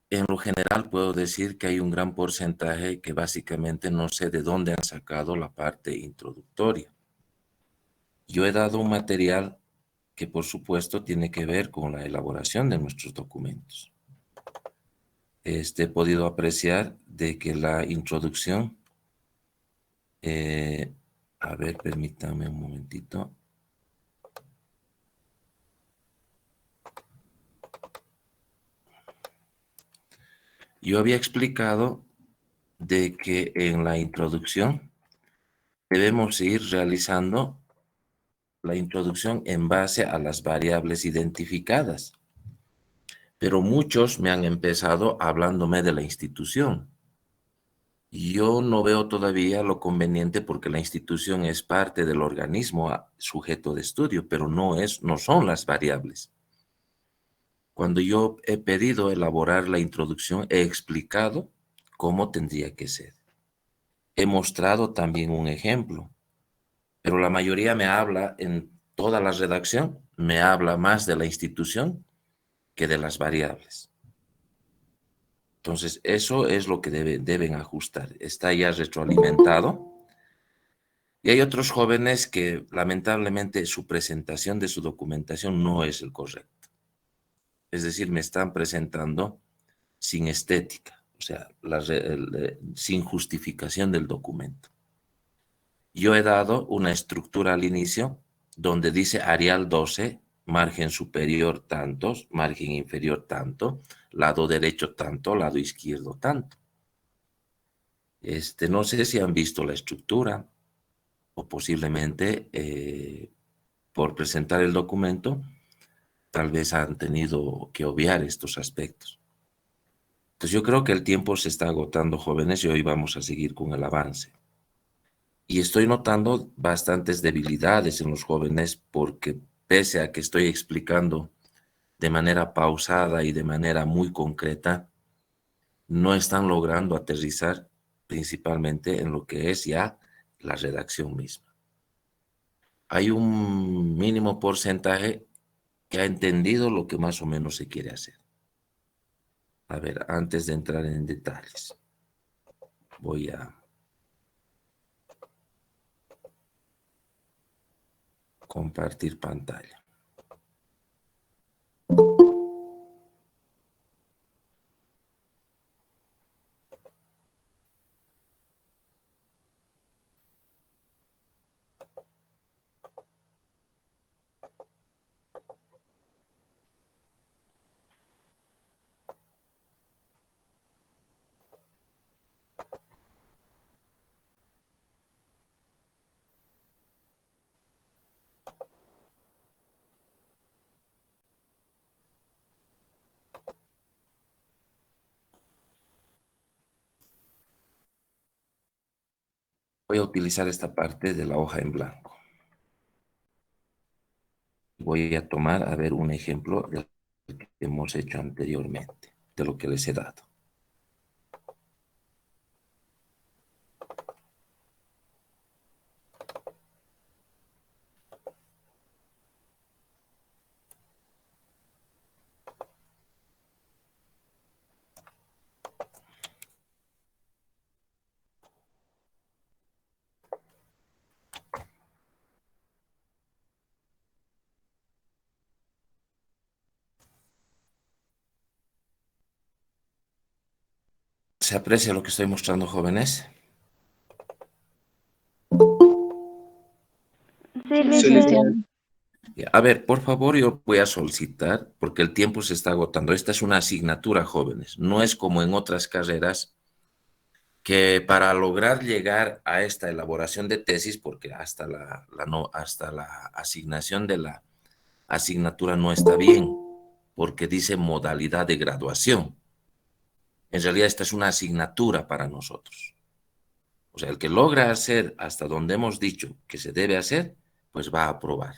En lo general puedo decir que hay un gran porcentaje que básicamente no sé de dónde han sacado la parte introductoria. Yo he dado un material que por supuesto tiene que ver con la elaboración de nuestros documentos. He podido apreciar de que la introducción, a ver, permítame un momentito. Yo había explicado de que en la introducción debemos ir realizando la introducción en base a las variables identificadas, pero muchos me han empezado hablándome de la institución. Yo no veo todavía lo conveniente porque la institución es parte del organismo sujeto de estudio, pero no son las variables. Cuando yo he pedido elaborar la introducción, he explicado cómo tendría que ser. He mostrado también un ejemplo, pero la mayoría me habla en toda la redacción, me habla más de la institución que de las variables. Entonces, eso es lo que deben ajustar. Está ya retroalimentado. Y hay otros jóvenes que lamentablemente su presentación de su documentación no es el correcto. Es decir, me están presentando sin estética, o sea, sin justificación del documento. Yo he dado una estructura al inicio donde dice Arial 12, margen superior tantos, margen inferior tanto, lado derecho tanto, lado izquierdo tanto. No sé si han visto la estructura o posiblemente por presentar el documento, tal vez han tenido que obviar estos aspectos. Entonces yo creo que el tiempo se está agotando, jóvenes, y hoy vamos a seguir con el avance. Y estoy notando bastantes debilidades en los jóvenes porque pese a que estoy explicando de manera pausada y de manera muy concreta, no están logrando aterrizar principalmente en lo que es ya la redacción misma. Hay un mínimo porcentaje que ha entendido lo que más o menos se quiere hacer. A ver, antes de entrar en detalles, voy a compartir pantalla. Voy a utilizar esta parte de la hoja en blanco. Voy a tomar, a ver, un ejemplo de lo que hemos hecho anteriormente, de lo que les he dado. ¿Se aprecia lo que estoy mostrando, jóvenes? Sí, Sí, licenciado. licenciado. A ver, por favor, yo voy a solicitar, porque el tiempo se está agotando. Esta es una asignatura, jóvenes. No es como en otras carreras que para lograr llegar a esta elaboración de tesis, porque hasta la asignación de la asignatura no está bien, porque dice modalidad de graduación. En realidad esta es una asignatura para nosotros. O sea, el que logra hacer hasta donde hemos dicho que se debe hacer, pues va a aprobar.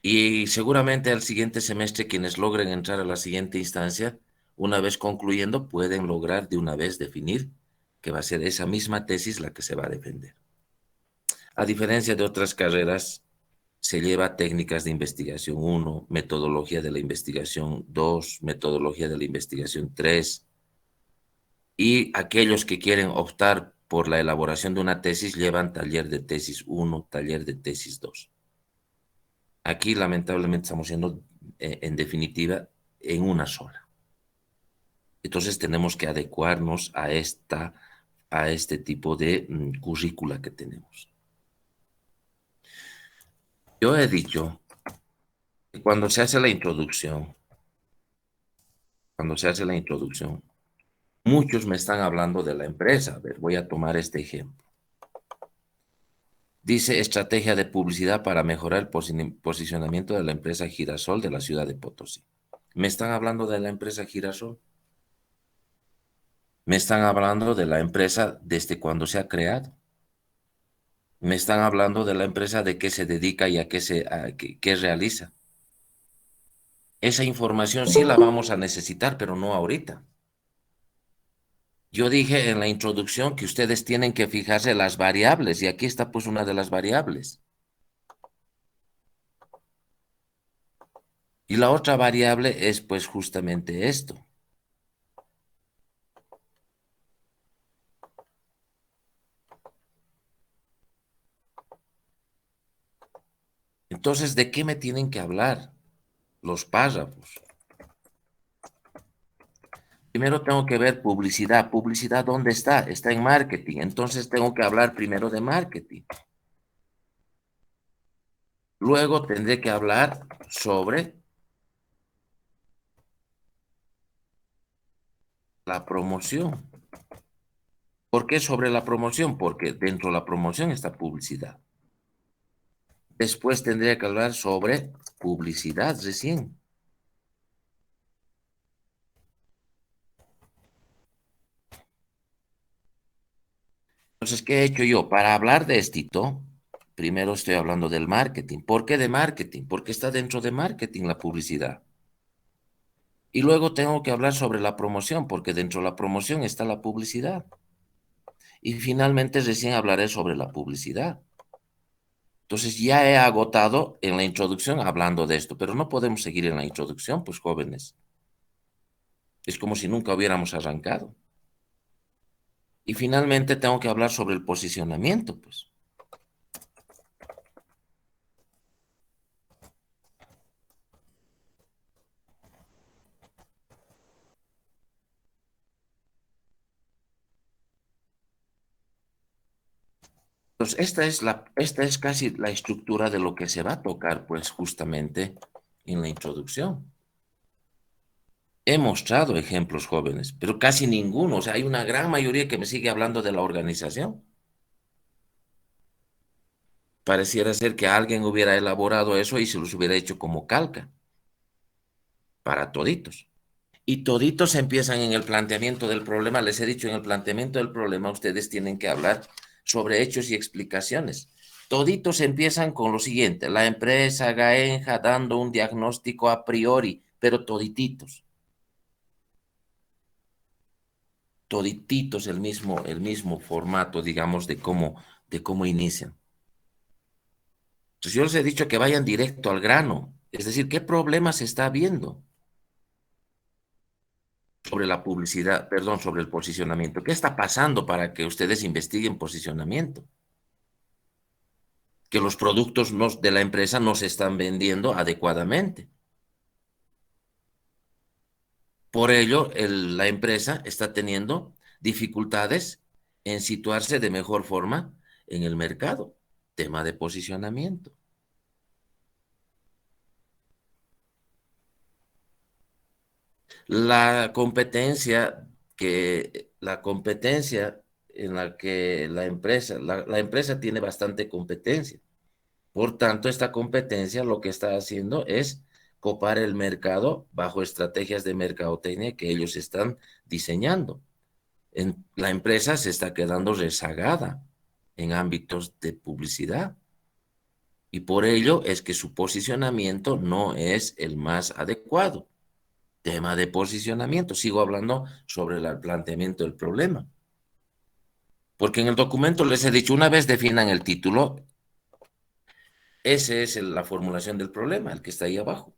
Y seguramente al siguiente semestre quienes logren entrar a la siguiente instancia, una vez concluyendo, pueden lograr de una vez definir que va a ser esa misma tesis la que se va a defender. A diferencia de otras carreras, se lleva técnicas de investigación 1, metodología de la investigación 2, metodología de la investigación 3, y aquellos que quieren optar por la elaboración de una tesis llevan taller de tesis 1, taller de tesis 2. Aquí lamentablemente estamos yendo, en definitiva, en una sola. Entonces tenemos que adecuarnos a este tipo de currícula que tenemos. Yo he dicho que cuando se hace la introducción, muchos me están hablando de la empresa. A ver, voy a tomar este ejemplo. Dice estrategia de publicidad para mejorar el posicionamiento de la empresa Girasol de la ciudad de Potosí. ¿Me están hablando de la empresa Girasol? ¿Me están hablando de la empresa desde cuando se ha creado? ¿Me están hablando de la empresa de qué se dedica y qué realiza? Esa información sí la vamos a necesitar, pero no ahorita. Yo dije en la introducción que ustedes tienen que fijarse las variables, y aquí está pues una de las variables. Y la otra variable es pues justamente esto. Entonces, ¿de qué me tienen que hablar? Los párrafos. Primero tengo que ver publicidad. ¿Publicidad dónde está? Está en marketing. Entonces tengo que hablar primero de marketing. Luego tendré que hablar sobre la promoción. ¿Por qué sobre la promoción? Porque dentro de la promoción está publicidad. Después tendría que hablar sobre publicidad recién. Entonces, ¿qué he hecho yo? Para hablar de esto, primero estoy hablando del marketing. ¿Por qué de marketing? Porque está dentro de marketing la publicidad. Y luego tengo que hablar sobre la promoción, porque dentro de la promoción está la publicidad. Y finalmente recién hablaré sobre la publicidad. Entonces ya he agotado en la introducción hablando de esto, pero no podemos seguir en la introducción, pues jóvenes. Es como si nunca hubiéramos arrancado. Y finalmente tengo que hablar sobre el posicionamiento, pues. Entonces, esta es casi la estructura de lo que se va a tocar, pues, justamente en la introducción. He mostrado ejemplos jóvenes, pero casi ninguno. O sea, hay una gran mayoría que me sigue hablando de la organización. Pareciera ser que alguien hubiera elaborado eso y se los hubiera hecho como calca para toditos. Y toditos empiezan en el planteamiento del problema. Les he dicho, en el planteamiento del problema ustedes tienen que hablar sobre hechos y explicaciones. Toditos empiezan con lo siguiente: la empresa Gaenja dando un diagnóstico a priori, pero todititos. Todititos el mismo formato, digamos, de cómo inician. Entonces yo les he dicho que vayan directo al grano, es decir, ¿qué problemas se está viendo sobre la publicidad, perdón, sobre el posicionamiento? ¿Qué está pasando para que ustedes investiguen posicionamiento? Que los productos de la empresa no se están vendiendo adecuadamente. Por ello, la empresa está teniendo dificultades en situarse de mejor forma en el mercado. Tema de posicionamiento. La competencia en la que la empresa tiene bastante competencia. Por tanto, esta competencia lo que está haciendo es copar el mercado bajo estrategias de mercadotecnia que ellos están diseñando. La empresa se está quedando rezagada en ámbitos de publicidad, y por ello es que su posicionamiento no es el más adecuado. Tema de posicionamiento. Sigo hablando sobre el planteamiento del problema. Porque en el documento les he dicho, una vez definan el título, Esa es la formulación del problema, el que está ahí abajo.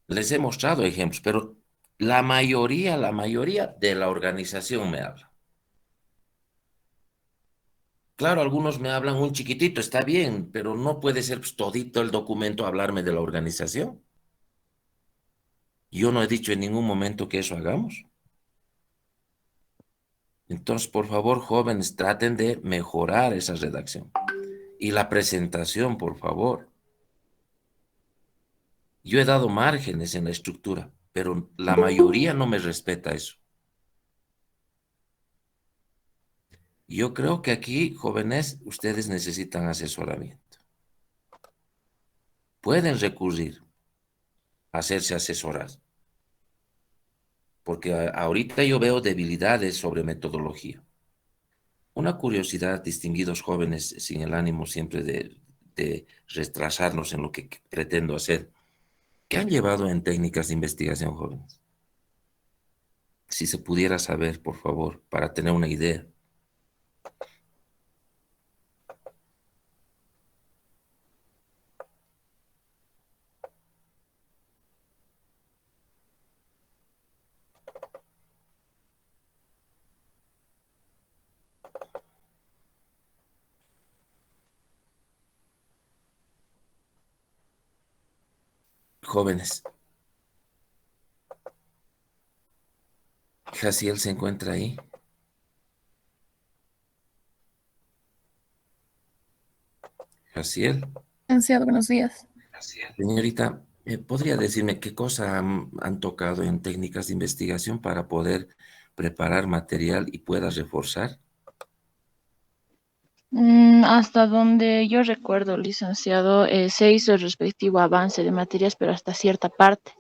Les he mostrado ejemplos, pero la mayoría de la organización me habla. Claro, algunos me hablan un chiquitito, está bien, pero no puede ser pues, todito el documento hablarme de la organización. Yo no he dicho en ningún momento que eso hagamos. Entonces, por favor, jóvenes, traten de mejorar esa redacción. Y la presentación, por favor. Yo he dado márgenes en la estructura, pero la mayoría no me respeta eso. Yo creo que aquí, jóvenes, ustedes necesitan asesoramiento. Pueden recurrir a hacerse asesorar, porque ahorita yo veo debilidades sobre metodología. Una curiosidad, distinguidos jóvenes, sin el ánimo siempre de retrasarnos en lo que pretendo hacer. ¿Qué han llevado en técnicas de investigación, jóvenes? Si se pudiera saber, por favor, para tener una idea. Jóvenes, Jaciel se encuentra ahí. Jaciel, Licenciado, buenos días. señorita, ¿podría decirme qué cosa han tocado en técnicas de investigación para poder preparar material y pueda reforzar? Hasta donde yo recuerdo, licenciado, se hizo el respectivo avance de materias, pero hasta cierta parte.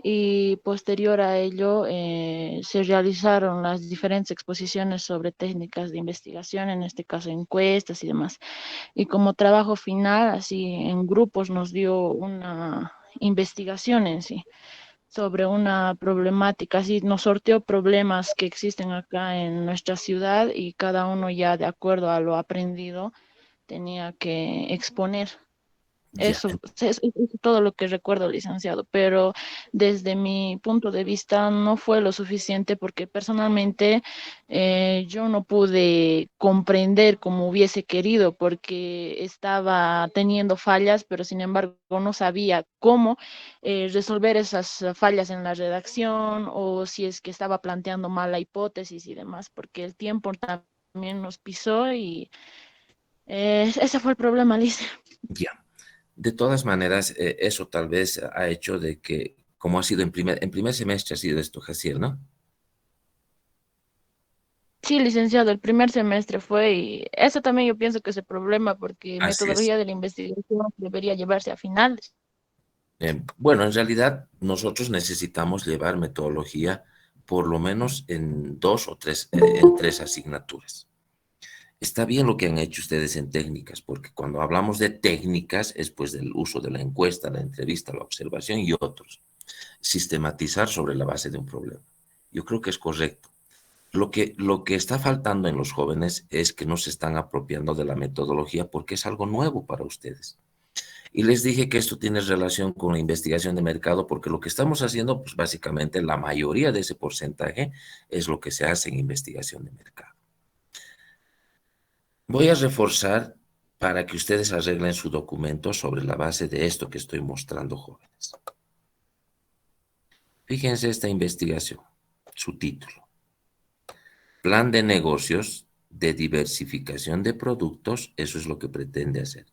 Y posterior a ello, se realizaron las diferentes exposiciones sobre técnicas de investigación, en este caso encuestas y demás. Y como trabajo final, así en grupos, nos dio una investigación en sí sobre una problemática, así nos sorteó problemas que existen acá en nuestra ciudad y cada uno ya de acuerdo a lo aprendido tenía que exponer. Ya, Eso es todo lo que recuerdo, licenciado, pero desde mi punto de vista no fue lo suficiente porque personalmente yo no pude comprender como hubiese querido porque estaba teniendo fallas, pero sin embargo no sabía cómo resolver esas fallas en la redacción o si es que estaba planteando mal la hipótesis y demás, porque el tiempo también nos pisó y ese fue el problema, Liz. ya. De todas maneras, eso tal vez ha hecho de que, como ha sido en primer semestre ha sido esto, Jaciel, ¿no? Sí, licenciado, el primer semestre fue y eso también yo pienso que es el problema porque Así es. metodología de la investigación debería llevarse a finales. Bueno, en realidad nosotros necesitamos llevar metodología por lo menos en dos o tres, en tres asignaturas. Está bien lo que han hecho ustedes en técnicas, porque cuando hablamos de técnicas es pues del uso de la encuesta, la entrevista, la observación y otros. Sistematizar sobre la base de un problema. Yo creo que es correcto. Lo que está faltando en los jóvenes es que no se están apropiando de la metodología porque es algo nuevo para ustedes. Y les dije que esto tiene relación con la investigación de mercado porque lo que estamos haciendo, pues básicamente la mayoría de ese porcentaje es lo que se hace en investigación de mercado. Voy a reforzar para que ustedes arreglen su documento sobre la base de esto que estoy mostrando, jóvenes. Fíjense esta investigación, su título. Plan de negocios de diversificación de productos, eso es lo que pretende hacer,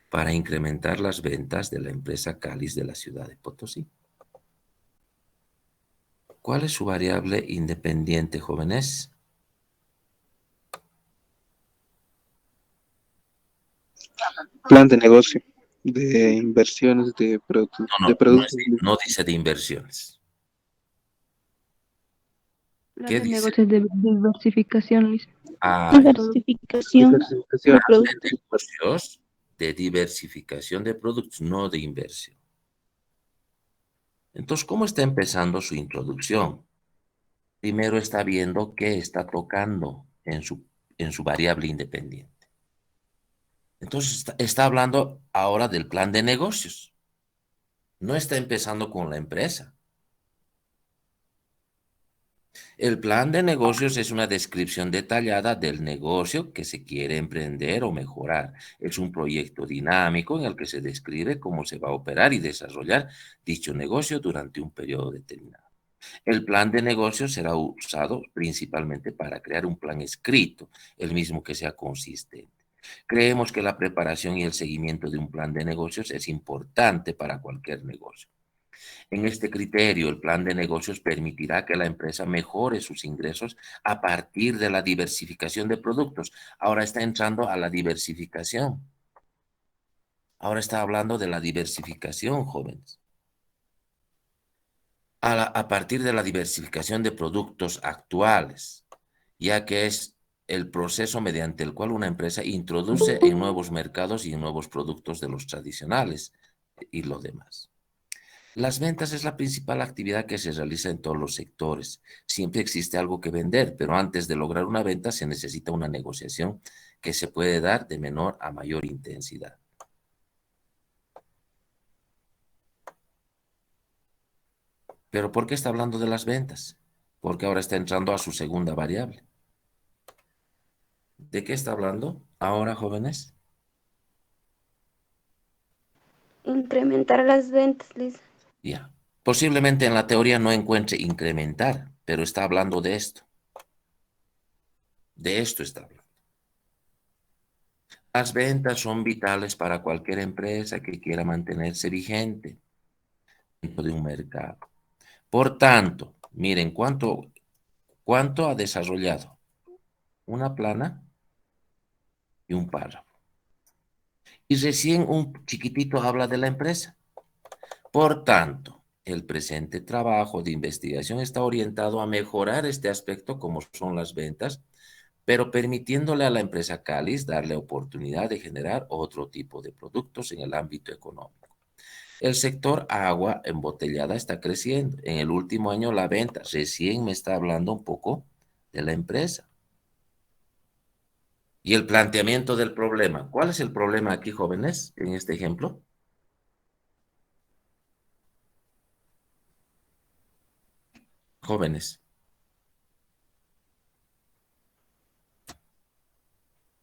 para incrementar las ventas de la empresa Cáliz de la ciudad de Potosí. ¿Cuál es su variable independiente, jóvenes? Plan de negocio de inversiones de productos. No dice de inversiones. Plan ¿Qué de dice? negocios de diversificación, Luis. Ah, Diversificación Diversificación de plan de productos. negocios de diversificación de productos, no de inversión. Entonces, ¿cómo está empezando su introducción? Primero está viendo qué está tocando en su variable independiente. Entonces está hablando ahora del plan de negocios. No está empezando con la empresa. El plan de negocios es una descripción detallada del negocio que se quiere emprender o mejorar. Es un proyecto dinámico en el que se describe cómo se va a operar y desarrollar dicho negocio durante un periodo determinado. El plan de negocios será usado principalmente para crear un plan escrito, el mismo que sea consistente. Creemos que la preparación y el seguimiento de un plan de negocios es importante para cualquier negocio. En este criterio, el plan de negocios permitirá que la empresa mejore sus ingresos a partir de la diversificación de productos. Ahora está entrando a la diversificación. Ahora está hablando de la diversificación, jóvenes. A partir de la diversificación de productos actuales, ya que es el proceso mediante el cual una empresa introduce en nuevos mercados y en nuevos productos de los tradicionales y lo demás. Las ventas es la principal actividad que se realiza en todos los sectores. Siempre existe algo que vender, pero antes de lograr una venta se necesita una negociación que se puede dar de menor a mayor intensidad. ¿Pero por qué está hablando de las ventas? Porque ahora está entrando a su segunda variable. ¿De qué está hablando ahora, jóvenes? Incrementar las ventas, Liz. Ya. Posiblemente en la teoría no encuentre incrementar, pero está hablando de esto. De esto está hablando. Las ventas son vitales para cualquier empresa que quiera mantenerse vigente dentro de un mercado. Por tanto, miren, ¿cuánto ha desarrollado? Una plana y un párrafo. Y recién un chiquitito habla de la empresa. Por tanto, el presente trabajo de investigación está orientado a mejorar este aspecto como son las ventas, pero permitiéndole a la empresa Cáliz darle oportunidad de generar otro tipo de productos en el ámbito económico. El sector agua embotellada está creciendo. En el último año la venta, recién me está hablando un poco de la empresa. Y el planteamiento del problema. ¿Cuál es el problema aquí, jóvenes, en este ejemplo? Jóvenes.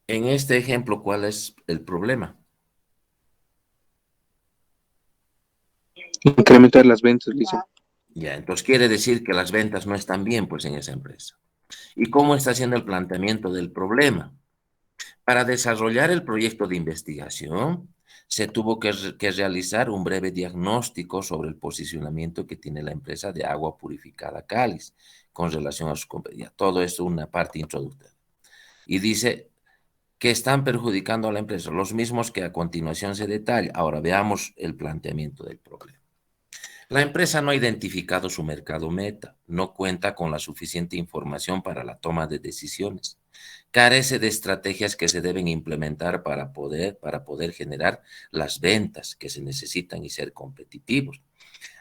En este ejemplo, ¿cuál es el problema? Incrementar las ventas, Lisa. Ya, entonces quiere decir que las ventas no están bien, pues, en esa empresa. ¿Y cómo está haciendo el planteamiento del problema? Para desarrollar el proyecto de investigación, se tuvo que realizar un breve diagnóstico sobre el posicionamiento que tiene la empresa de agua purificada Cáliz con relación a sus compañías. Todo esto es una parte introductoria. Y dice que están perjudicando a la empresa, los mismos que a continuación se detalla. Ahora veamos el planteamiento del problema. La empresa no ha identificado su mercado meta, no cuenta con la suficiente información para la toma de decisiones, carece de estrategias que se deben implementar para poder generar las ventas que se necesitan y ser competitivos.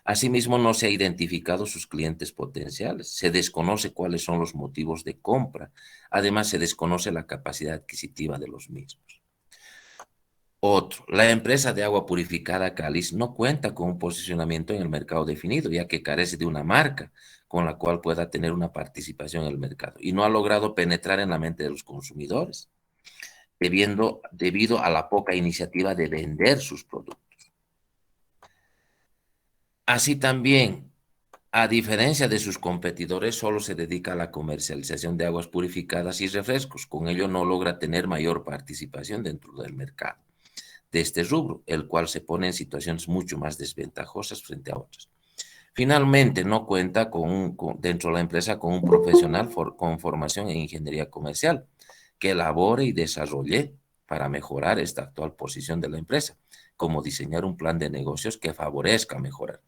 Asimismo, no se ha identificado sus clientes potenciales, se desconoce cuáles son los motivos de compra, además se desconoce la capacidad adquisitiva de los mismos. Otro, la empresa de agua purificada Cáliz no cuenta con un posicionamiento en el mercado definido, ya que carece de una marca con la cual pueda tener una participación en el mercado y no ha logrado penetrar en la mente de los consumidores, debido a la poca iniciativa de vender sus productos. Así también, a diferencia de sus competidores, solo se dedica a la comercialización de aguas purificadas y refrescos. Con ello no logra tener mayor participación dentro del mercado de este rubro, el cual se pone en situaciones mucho más desventajosas frente a otros. Finalmente, no cuenta dentro de la empresa con un profesional con formación en ingeniería comercial que elabore y desarrolle para mejorar esta actual posición de la empresa, como diseñar un plan de negocios que favorezca mejorar.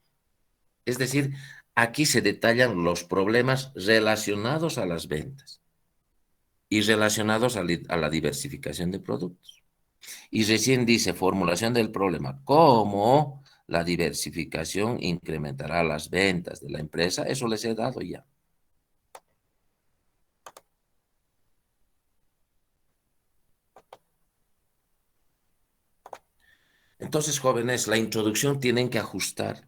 Es decir, aquí se detallan los problemas relacionados a las ventas y relacionados a la diversificación de productos. Y recién dice formulación del problema. ¿Cómo la diversificación incrementará las ventas de la empresa? Eso les he dado ya. Entonces, jóvenes, la introducción tienen que ajustar.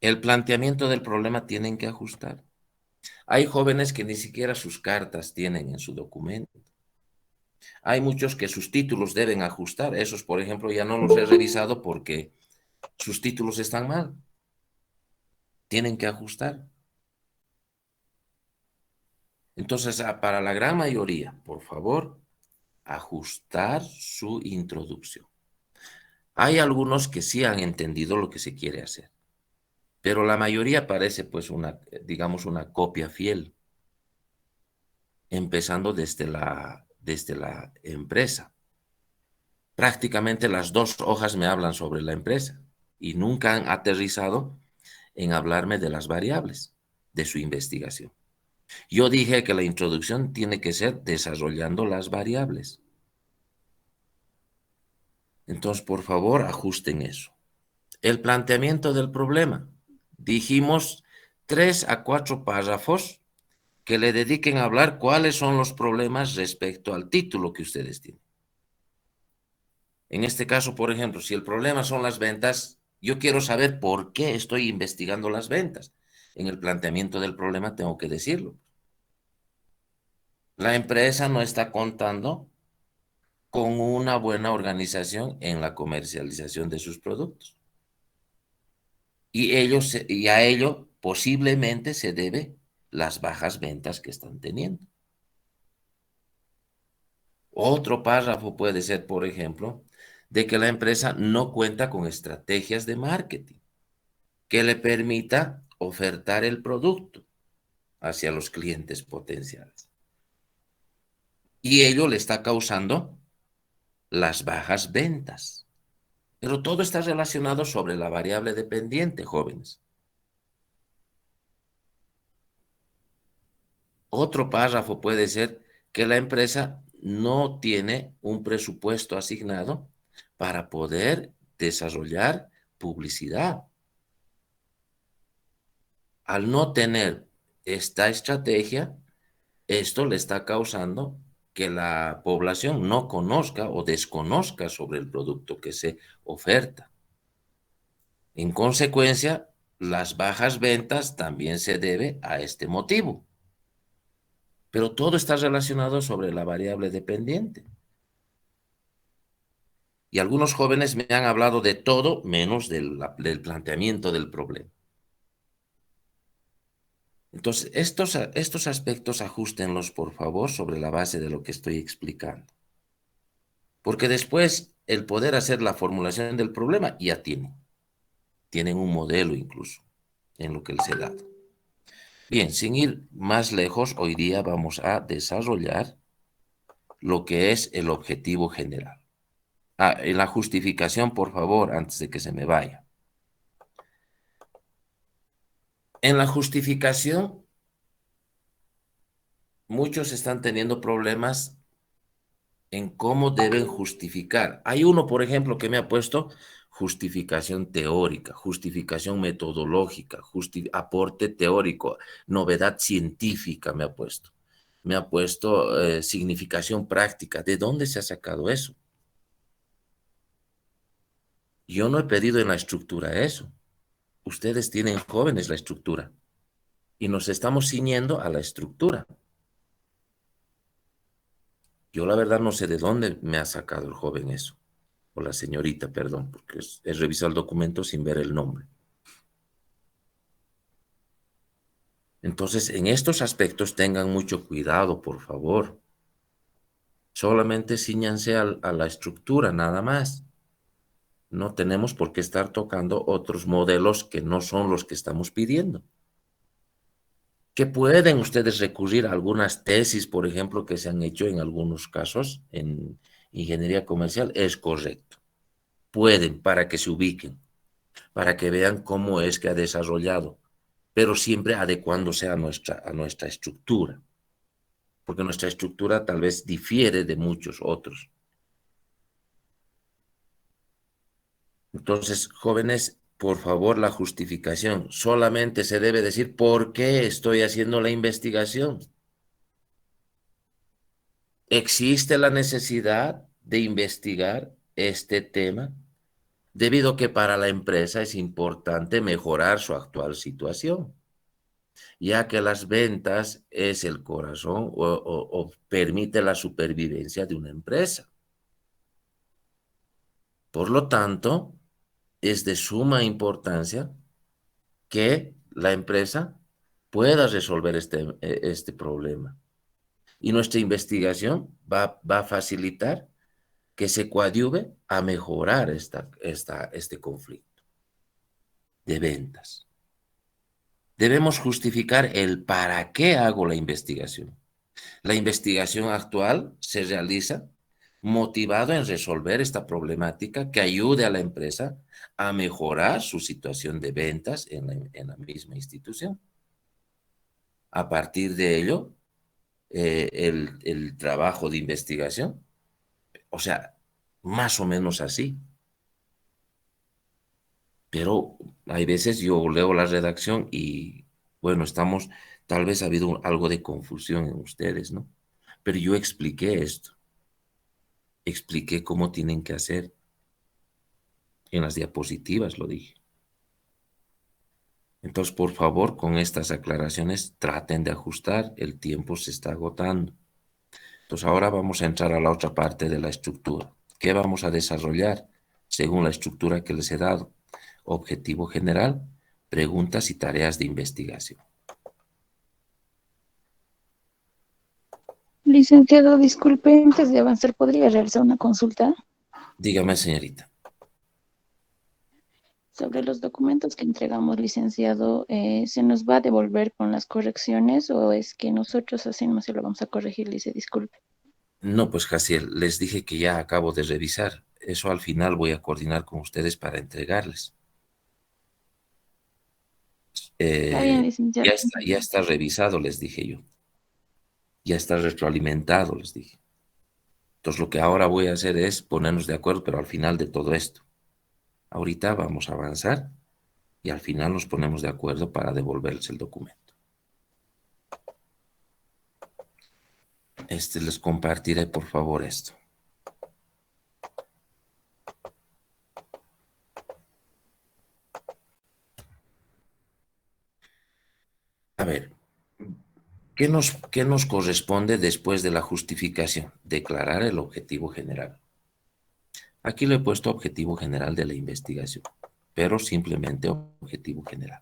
El planteamiento del problema tienen que ajustar. Hay jóvenes que ni siquiera sus cartas tienen en su documento. Hay muchos que sus títulos deben ajustar. Esos, por ejemplo, ya no los he revisado porque sus títulos están mal. Tienen que ajustar. Entonces, para la gran mayoría, por favor, ajustar su introducción. Hay algunos que sí han entendido lo que se quiere hacer, pero la mayoría parece pues digamos, una copia fiel, empezando desde la empresa. Prácticamente las 2 hojas me hablan sobre la empresa y nunca han aterrizado en hablarme de las variables de su investigación. Yo dije que la introducción tiene que ser desarrollando las variables. Entonces, por favor, ajusten eso. El planteamiento del problema. Dijimos 3 a 4 párrafos que le dediquen a hablar cuáles son los problemas respecto al título que ustedes tienen. En este caso, por ejemplo, si el problema son las ventas, yo quiero saber por qué estoy investigando las ventas. En el planteamiento del problema tengo que decirlo. La empresa no está contando con una buena organización en la comercialización de sus productos. Y a ello posiblemente se debe las bajas ventas que están teniendo. Otro párrafo puede ser, por ejemplo, de que la empresa no cuenta con estrategias de marketing que le permita ofertar el producto hacia los clientes potenciales. Y ello le está causando las bajas ventas. Pero todo está relacionado sobre la variable dependiente, jóvenes. Otro párrafo puede ser que la empresa no tiene un presupuesto asignado para poder desarrollar publicidad. Al no tener esta estrategia, esto le está causando que la población no conozca o desconozca sobre el producto que se oferta. En consecuencia, las bajas ventas también se debe a este motivo. Pero todo está relacionado sobre la variable dependiente. Y algunos jóvenes me han hablado de todo menos del planteamiento del problema. Entonces, estos aspectos ajústenlos, por favor, sobre la base de lo que estoy explicando. Porque después, el poder hacer la formulación del problema ya tienen un modelo incluso en lo que les he dado. Bien, sin ir más lejos, hoy día vamos a desarrollar lo que es el objetivo general. En la justificación, por favor, antes de que se me vaya. En la justificación, muchos están teniendo problemas en cómo deben justificar. Hay uno, por ejemplo, que me ha puesto justificación teórica, justificación metodológica, aporte teórico, novedad científica me ha puesto. Me ha puesto significación práctica. ¿De dónde se ha sacado eso? Yo no he pedido en la estructura eso. Ustedes tienen, jóvenes, la estructura. Y nos estamos ciñendo a la estructura. Yo la verdad no sé de dónde me ha sacado el joven eso. O la señorita, perdón, porque he revisado el documento sin ver el nombre. Entonces, en estos aspectos tengan mucho cuidado, por favor. Solamente cíñanse a la estructura, nada más. No tenemos por qué estar tocando otros modelos que no son los que estamos pidiendo. Que pueden ustedes recurrir a algunas tesis, por ejemplo, que se han hecho en algunos casos en ingeniería comercial, es correcto. Pueden, para que se ubiquen, para que vean cómo es que ha desarrollado, pero siempre adecuándose a nuestra estructura, porque nuestra estructura tal vez difiere de muchos otros. Entonces, jóvenes, por favor, la justificación solamente se debe decir por qué estoy haciendo la investigación. ¿Existe la necesidad de investigar este tema? debido a que para la empresa es importante mejorar su actual situación, ya que las ventas es el corazón o permite la supervivencia de una empresa. Por lo tanto, es de suma importancia que la empresa pueda resolver este problema. Y nuestra investigación va a facilitar que se coadyuve a mejorar este conflicto de ventas. Debemos justificar el para qué hago la investigación. La investigación actual se realiza motivado en resolver esta problemática que ayude a la empresa a mejorar su situación de ventas en la misma institución. A partir de ello, el trabajo de investigación, o sea, más o menos así. Pero hay veces yo leo la redacción y, bueno, tal vez ha habido algo de confusión en ustedes, ¿no? Pero yo expliqué esto, expliqué cómo tienen que hacer. En las diapositivas lo dije. Entonces, por favor, con estas aclaraciones traten de ajustar, el tiempo se está agotando. Entonces, ahora vamos a entrar a la otra parte de la estructura. ¿Qué vamos a desarrollar según la estructura que les he dado? Objetivo general, preguntas y tareas de investigación. Licenciado, disculpe, antes de avanzar, ¿podría realizar una consulta Dígame, señorita. sobre los documentos que entregamos, licenciado? ¿Se nos va a devolver con las correcciones o es que nosotros hacemos y lo vamos a corregir? Dice, disculpe. No, pues Jaciel, les dije que ya acabo de revisar. Eso al final voy a coordinar con ustedes para entregarles. Está bien, licenciado. Ya está revisado, les dije yo. Ya está retroalimentado, les dije. Entonces lo que ahora voy a hacer es ponernos de acuerdo, pero al final de todo esto. Ahorita vamos a avanzar y al final nos ponemos de acuerdo para devolverles el documento. Les compartiré, por favor, esto. A ver, ¿qué nos corresponde después de la justificación? Declarar el objetivo general. Aquí le he puesto objetivo general de la investigación, pero simplemente objetivo general.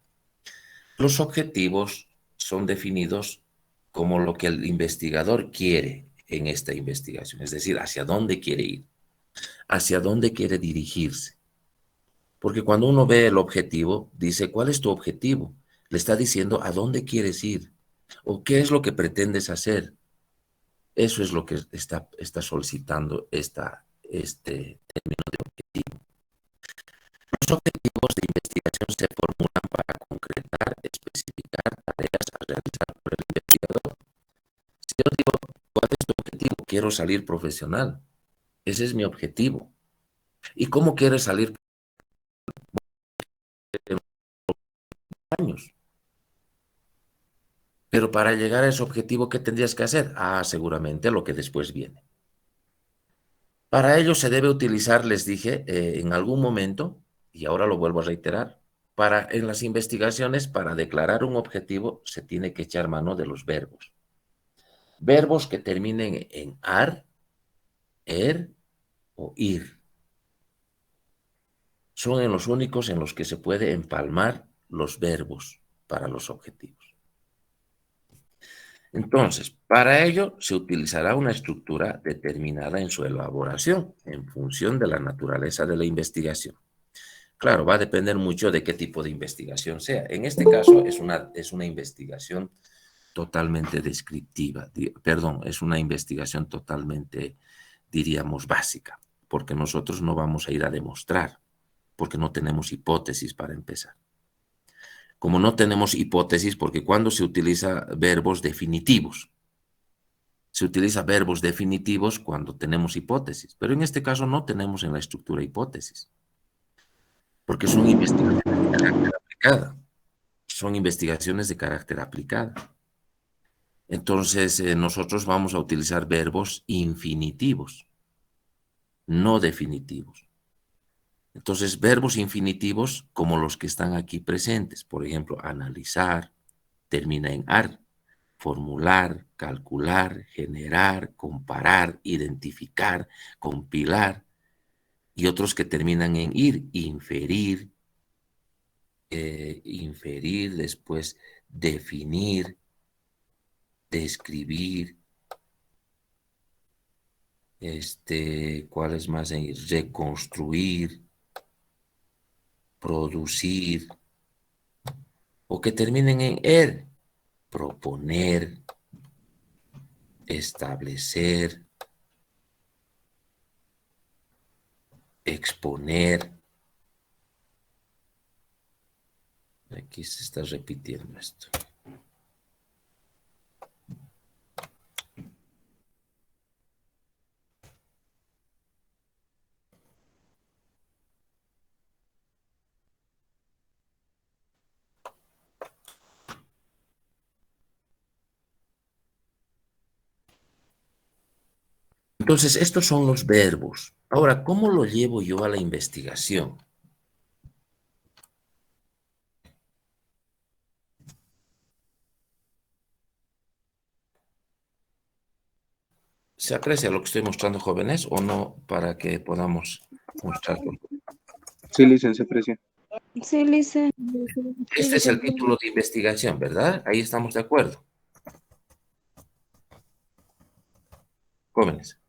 Los objetivos son definidos como lo que el investigador quiere en esta investigación, es decir, hacia dónde quiere ir, hacia dónde quiere dirigirse. Porque cuando uno ve el objetivo, dice, ¿cuál es tu objetivo? Le está diciendo a dónde quieres ir o qué es lo que pretendes hacer. Eso es lo que está solicitando este término de objetivo. Los objetivos de investigación se formulan para concretar, especificar tareas a realizar por el investigador. Si yo digo, ¿cuál es tu objetivo? Quiero salir profesional. Ese es mi objetivo. ¿Y cómo quieres salir en años? Pero para llegar a ese objetivo, ¿qué tendrías que hacer? Seguramente lo que después viene. Para ello se debe utilizar, les dije, en algún momento, y ahora lo vuelvo a reiterar, en las investigaciones, para declarar un objetivo, se tiene que echar mano de los verbos. Verbos que terminen en ar, er o ir. Son los únicos en los que se puede empalmar los verbos para los objetivos. Entonces, para ello se utilizará una estructura determinada en su elaboración, en función de la naturaleza de la investigación. Claro, va a depender mucho de qué tipo de investigación sea. En este caso es una investigación totalmente descriptiva, es una investigación totalmente, diríamos, básica, porque nosotros no vamos a ir a demostrar, porque no tenemos hipótesis para empezar. Como no tenemos hipótesis, porque cuando se utiliza verbos definitivos, se utiliza verbos definitivos cuando tenemos hipótesis, pero en este caso no tenemos en la estructura hipótesis, porque son investigaciones de carácter aplicada. Son investigaciones de carácter aplicada. Entonces, nosotros vamos a utilizar verbos infinitivos, no definitivos. Entonces, verbos infinitivos como los que están aquí presentes, por ejemplo, analizar, termina en ar, formular, calcular, generar, comparar, identificar, compilar, y otros que terminan en ir, inferir, después definir, describir, ¿cuál es más en ir? Reconstruir, producir, o que terminen en er, proponer, establecer, exponer. Aquí se está repitiendo esto. Entonces, estos son los verbos. Ahora, ¿cómo lo llevo yo a la investigación? ¿Se aprecia lo que estoy mostrando, jóvenes, o no, para que podamos mostrarlo? Sí, licencia, aprecia. Sí, Lice. Este es el título de investigación, ¿verdad? Ahí estamos de acuerdo. Jóvenes.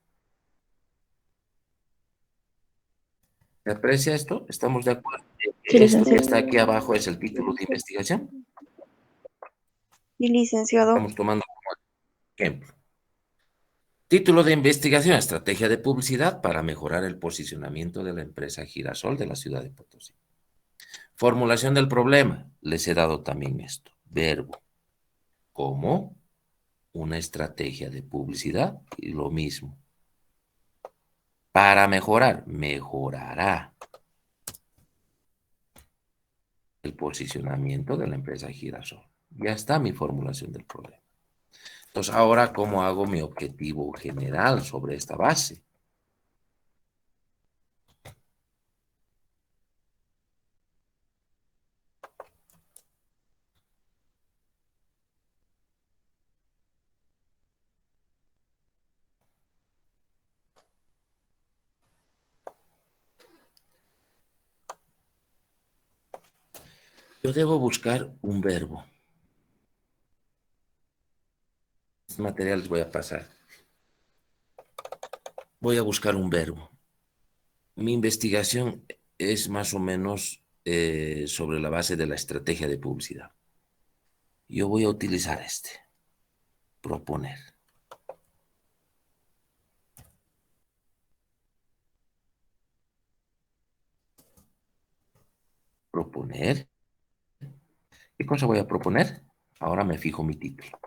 ¿Se aprecia esto? ¿Estamos de acuerdo? Sí, Esto que licenciado. está aquí abajo es el título de investigación. Y licenciado. Estamos tomando como ejemplo. Título de investigación, estrategia de publicidad para mejorar el posicionamiento de la empresa Girasol de la ciudad de Potosí. Formulación del problema, les he dado también esto, verbo. ¿Cómo? Una estrategia de publicidad y lo mismo. Para mejorar, mejorará el posicionamiento de la empresa Girasol. Ya está mi formulación del problema. Entonces, ahora, ¿cómo hago mi objetivo general sobre esta base? Yo debo buscar un verbo. Este material les voy a pasar. Voy a buscar un verbo. Mi investigación es más o menos sobre la base de la estrategia de publicidad. Yo voy a utilizar este. Proponer. Proponer. ¿Qué cosa voy a proponer? Ahora me fijo mi título.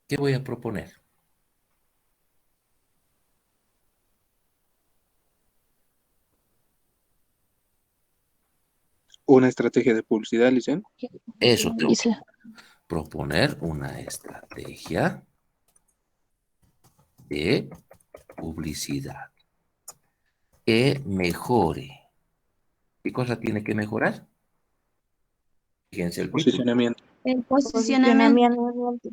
¿Qué voy a proponer? Una estrategia de publicidad, licencia. Eso tengo que Dice, proponer una estrategia de publicidad que mejore. ¿Qué cosa tiene que mejorar? Fíjense el título. Posicionamiento. El posicionamiento.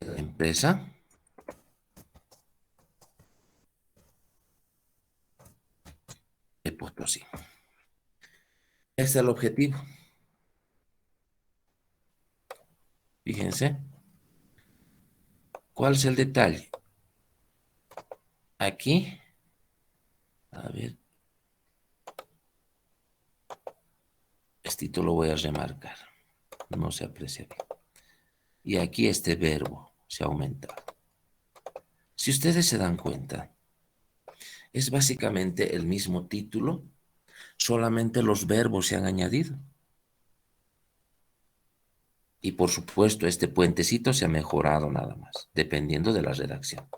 La empresa de Potosí. Este es el objetivo. Fíjense. ¿Cuál es el detalle? Aquí, a ver, este lo voy a remarcar, no se aprecia bien. Y aquí este verbo se ha aumentado. Si ustedes se dan cuenta, es básicamente el mismo título, solamente los verbos se han añadido. Y por supuesto, este puentecito se ha mejorado nada más, dependiendo de la redacción.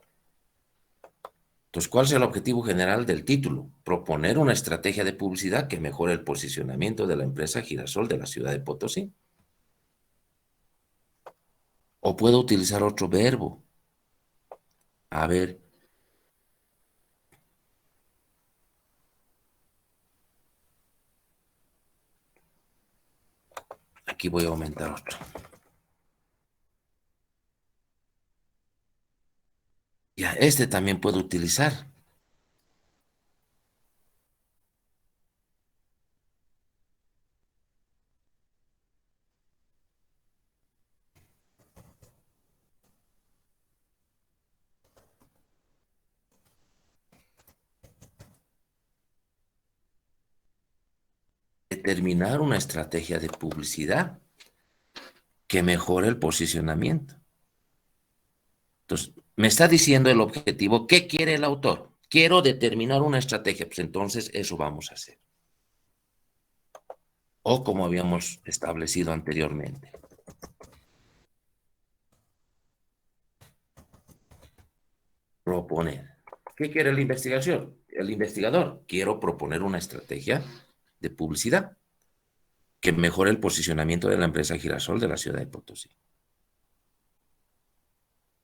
Entonces, ¿cuál es el objetivo general del título? Proponer una estrategia de publicidad que mejore el posicionamiento de la empresa Girasol de la ciudad de Potosí. O puedo utilizar otro verbo. A ver. Aquí voy a aumentar otro. Ya, este también puedo utilizar. Determinar una estrategia de publicidad que mejore el posicionamiento. Entonces, me está diciendo el objetivo. ¿Qué quiere el autor? Quiero determinar una estrategia. Pues entonces eso vamos a hacer. O como habíamos establecido anteriormente. Proponer. ¿Qué quiere la investigación? El investigador. Quiero proponer una estrategia de publicidad que mejore el posicionamiento de la empresa Girasol de la ciudad de Potosí.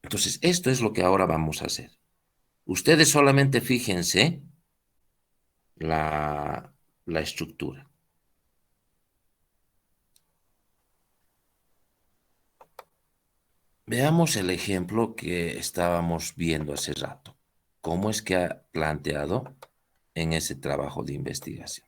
Entonces, esto es lo que ahora vamos a hacer. Ustedes solamente fíjense la estructura. Veamos el ejemplo que estábamos viendo hace rato. ¿Cómo es que ha planteado en ese trabajo de investigación?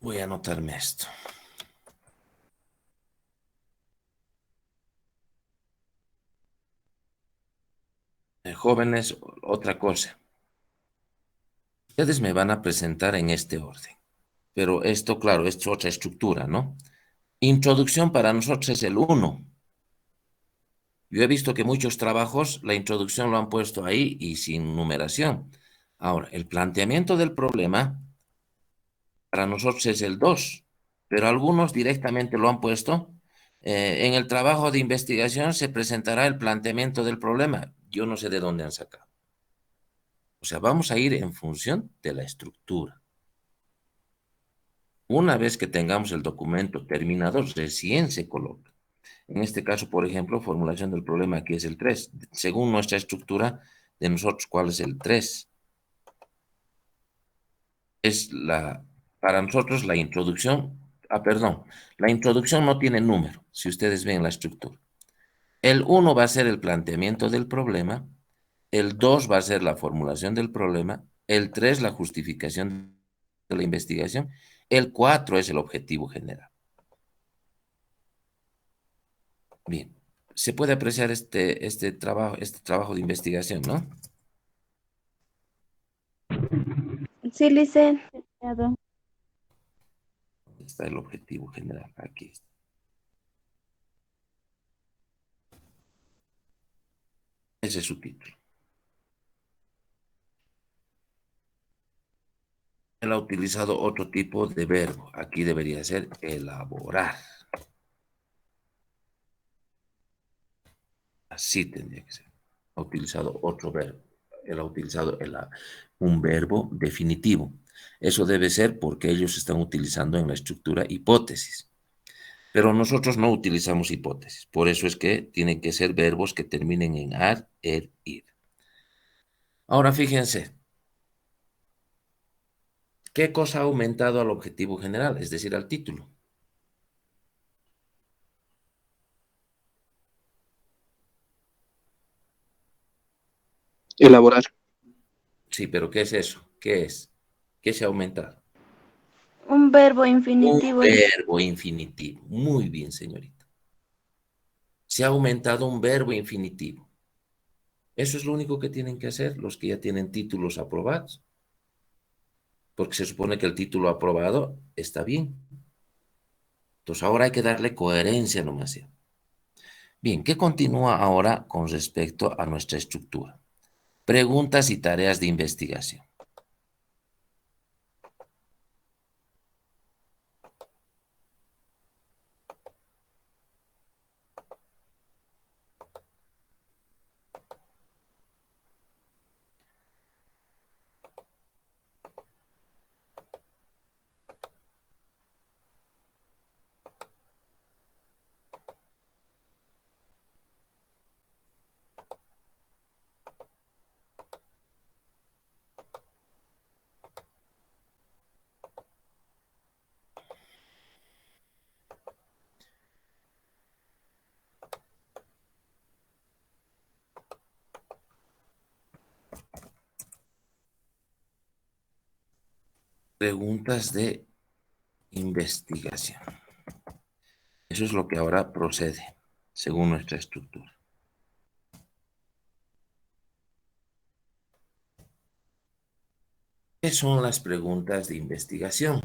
Voy a anotarme esto. Jóvenes, otra cosa. Ustedes me van a presentar en este orden. Pero esto, claro, es otra estructura, ¿no? Introducción para nosotros es el 1. Yo he visto que muchos trabajos la introducción lo han puesto ahí y sin numeración. Ahora, el planteamiento del problema para nosotros es el 2, pero algunos directamente lo han puesto. En el trabajo de investigación se presentará el planteamiento del problema. Yo no sé de dónde han sacado. O sea, vamos a ir en función de la estructura. Una vez que tengamos el documento terminado, recién se coloca. En este caso, por ejemplo, formulación del problema, aquí es el 3. Según nuestra estructura de nosotros, ¿cuál es el 3? Es para nosotros la introducción, perdón, la introducción no tiene número, si ustedes ven la estructura. El 1 va a ser el planteamiento del problema, el 2 va a ser la formulación del problema, el 3 la justificación de la investigación, el 4 es el objetivo general. Bien, se puede apreciar este trabajo de investigación, ¿no? Sí, lice. Está el objetivo general, aquí está. Ese es su título. Él ha utilizado otro tipo de verbo. Aquí debería ser elaborar. Así tendría que ser. Ha utilizado otro verbo. Él ha utilizado un verbo definitivo. Eso debe ser porque ellos están utilizando en la estructura hipótesis. Pero nosotros no utilizamos hipótesis. Por eso es que tienen que ser verbos que terminen en ar, ir. Ahora fíjense. ¿Qué cosa ha aumentado al objetivo general? Es decir, al título. Elaborar. Sí, pero ¿qué es eso? ¿Qué es? ¿Qué se ha aumentado? Un verbo Un infinitivo. verbo infinitivo. Muy bien, señorita. Se ha aumentado un verbo infinitivo. Eso es lo único que tienen que hacer los que ya tienen títulos aprobados. Porque se supone que el título aprobado está bien. Entonces ahora hay que darle coherencia nomás. Bien, ¿qué continúa ahora con respecto a nuestra estructura? Preguntas y tareas de investigación. preguntas de investigación. Eso es lo que ahora procede, según nuestra estructura. ¿Qué son las preguntas de investigación?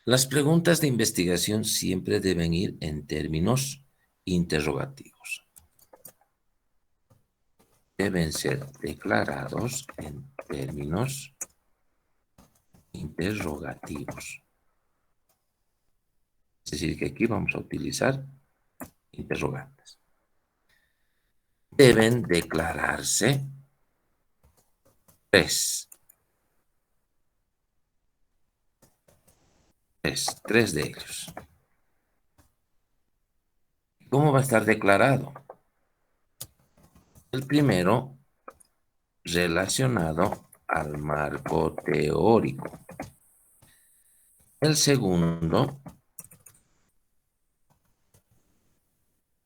Las preguntas de investigación siempre deben ir en términos interrogativos. Deben ser declarados en términos interrogativos. Es decir, que aquí vamos a utilizar interrogantes. Deben declararse tres de ellos. ¿Cómo va a estar declarado? El primero, relacionado al marco teórico. El segundo,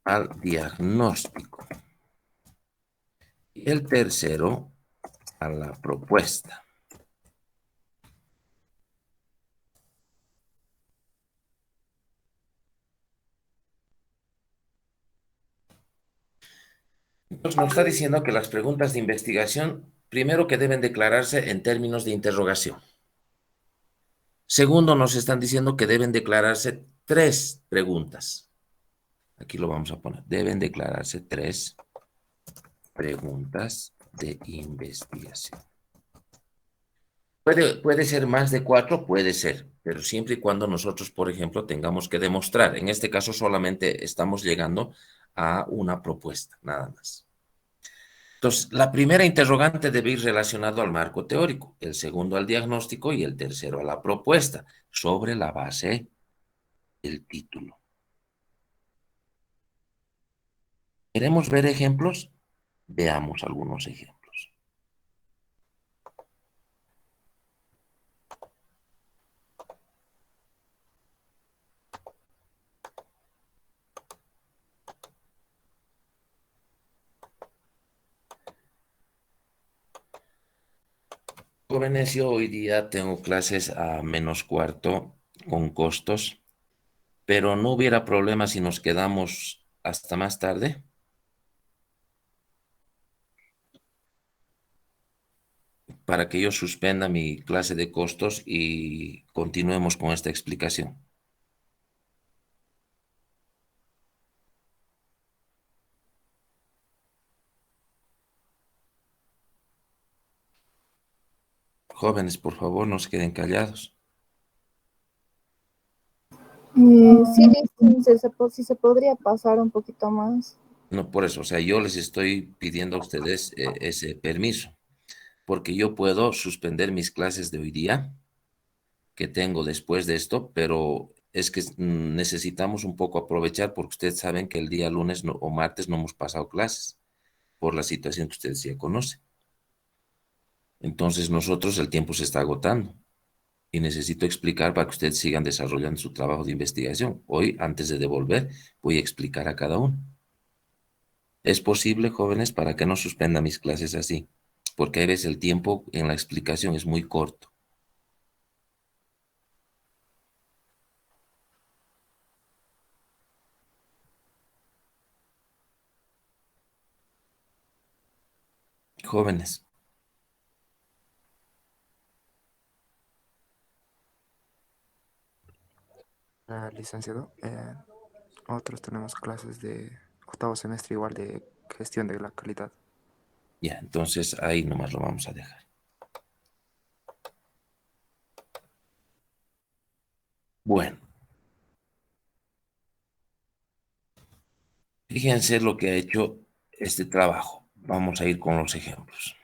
al diagnóstico. Y el tercero, a la propuesta. Entonces nos está diciendo que las preguntas de investigación, primero que deben declararse en términos de interrogación. Segundo, nos están diciendo que deben declararse tres preguntas. Aquí lo vamos a poner. Deben declararse tres preguntas de investigación. Puede ser más de 4, puede ser, pero siempre y cuando nosotros, por ejemplo, tengamos que demostrar. En este caso solamente estamos llegando a una propuesta, nada más. Entonces, la primera interrogante debe ir relacionado al marco teórico, el segundo al diagnóstico y el tercero a la propuesta, sobre la base del título. ¿Queremos ver ejemplos? Veamos algunos ejemplos. Jóvenes, yo hoy día tengo clases a -4 con costos, pero no hubiera problema si nos quedamos hasta más tarde. Para que yo suspenda mi clase de costos y continuemos con esta explicación. Jóvenes, por favor, no se queden callados. Sí, si se podría pasar un poquito más. No, por eso, o sea, yo les estoy pidiendo a ustedes ese permiso, porque yo puedo suspender mis clases de hoy día, que tengo después de esto, pero es que necesitamos un poco aprovechar, porque ustedes saben que el día lunes o martes no hemos pasado clases, por la situación que ustedes ya conocen. Entonces nosotros el tiempo se está agotando y necesito explicar para que ustedes sigan desarrollando su trabajo de investigación. Hoy, antes de devolver, voy a explicar a cada uno. ¿Es posible, jóvenes, para que no suspenda mis clases así? Porque a veces el tiempo en la explicación es muy corto. Jóvenes. Licenciado, nosotros tenemos clases de octavo semestre igual de gestión de la calidad. Ya, entonces ahí nomás lo vamos a dejar. Bueno. Fíjense lo que ha hecho este trabajo. Vamos a ir con los ejemplos.